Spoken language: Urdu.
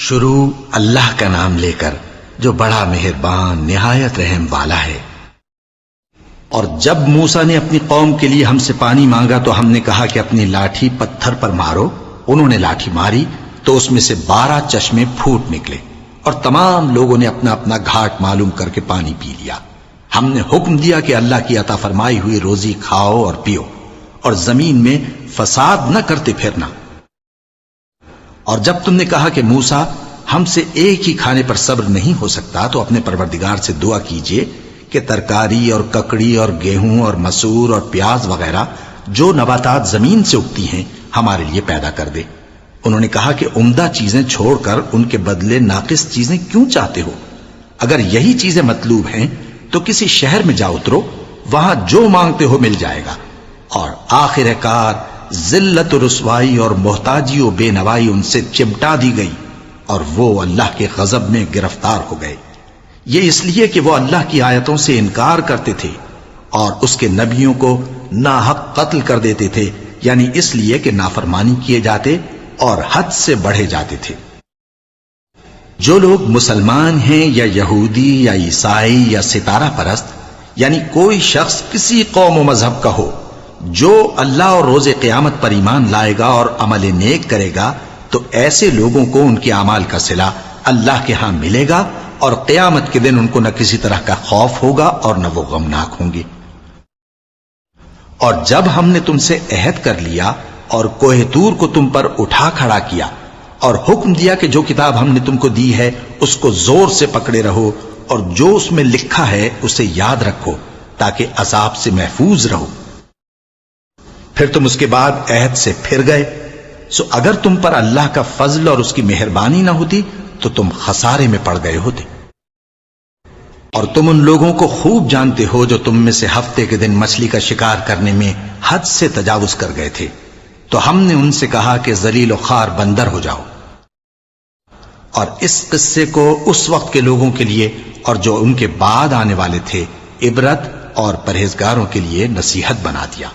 شروع اللہ کا نام لے کر جو بڑا مہربان نہایت رحم والا ہے۔ اور جب موسیٰ نے اپنی قوم کے لیے ہم سے پانی مانگا تو ہم نے کہا کہ اپنی لاٹھی پتھر پر مارو۔ انہوں نے لاٹھی ماری تو اس میں سے 12 چشمے پھوٹ نکلے اور تمام لوگوں نے اپنا اپنا گھاٹ معلوم کر کے پانی پی لیا۔ ہم نے حکم دیا کہ اللہ کی عطا فرمائی ہوئی روزی کھاؤ اور پیو اور زمین میں فساد نہ کرتے پھرنا۔ اور جب تم نے کہا کہ موسیٰ ہم سے ایک ہی کھانے پر صبر نہیں ہو سکتا تو اپنے پروردگار سے دعا کیجئے کہ ترکاری اور ککڑی اور گیہوں اور مسور اور پیاز وغیرہ جو نباتات زمین سے اگتی ہیں ہمارے لیے پیدا کر دے۔ انہوں نے کہا کہ عمدہ چیزیں چھوڑ کر ان کے بدلے ناقص چیزیں کیوں چاہتے ہو؟ اگر یہی چیزیں مطلوب ہیں تو کسی شہر میں جا اترو، وہاں جو مانگتے ہو مل جائے گا۔ اور آخر کار ذلت و رسوائی اور محتاجی و بے نوائی ان سے چمٹا دی گئی اور وہ اللہ کے غضب میں گرفتار ہو گئے۔ یہ اس لیے کہ وہ اللہ کی آیتوں سے انکار کرتے تھے اور اس کے نبیوں کو ناحق قتل کر دیتے تھے، یعنی اس لیے کہ نافرمانی کیے جاتے اور حد سے بڑھے جاتے تھے۔ جو لوگ مسلمان ہیں یا یہودی یا عیسائی یا ستارہ پرست، یعنی کوئی شخص کسی قوم و مذہب کا ہو، جو اللہ اور روز قیامت پر ایمان لائے گا اور عمل نیک کرے گا تو ایسے لوگوں کو ان کے اعمال کا صلہ اللہ کے ہاں ملے گا اور قیامت کے دن ان کو نہ کسی طرح کا خوف ہوگا اور نہ وہ غمناک ہوں گے۔ اور جب ہم نے تم سے عہد کر لیا اور کوہ طور کو تم پر اٹھا کھڑا کیا اور حکم دیا کہ جو کتاب ہم نے تم کو دی ہے اس کو زور سے پکڑے رہو اور جو اس میں لکھا ہے اسے یاد رکھو تاکہ عذاب سے محفوظ رہو، پھر تم اس کے بعد عہد سے پھر گئے، سو اگر تم پر اللہ کا فضل اور اس کی مہربانی نہ ہوتی تو تم خسارے میں پڑ گئے ہوتے۔ اور تم ان لوگوں کو خوب جانتے ہو جو تم میں سے ہفتے کے دن مچھلی کا شکار کرنے میں حد سے تجاوز کر گئے تھے، تو ہم نے ان سے کہا کہ ذلیل و خوار بندر ہو جاؤ۔ اور اس قصے کو اس وقت کے لوگوں کے لیے اور جو ان کے بعد آنے والے تھے عبرت اور پرہیزگاروں کے لیے نصیحت بنا دیا۔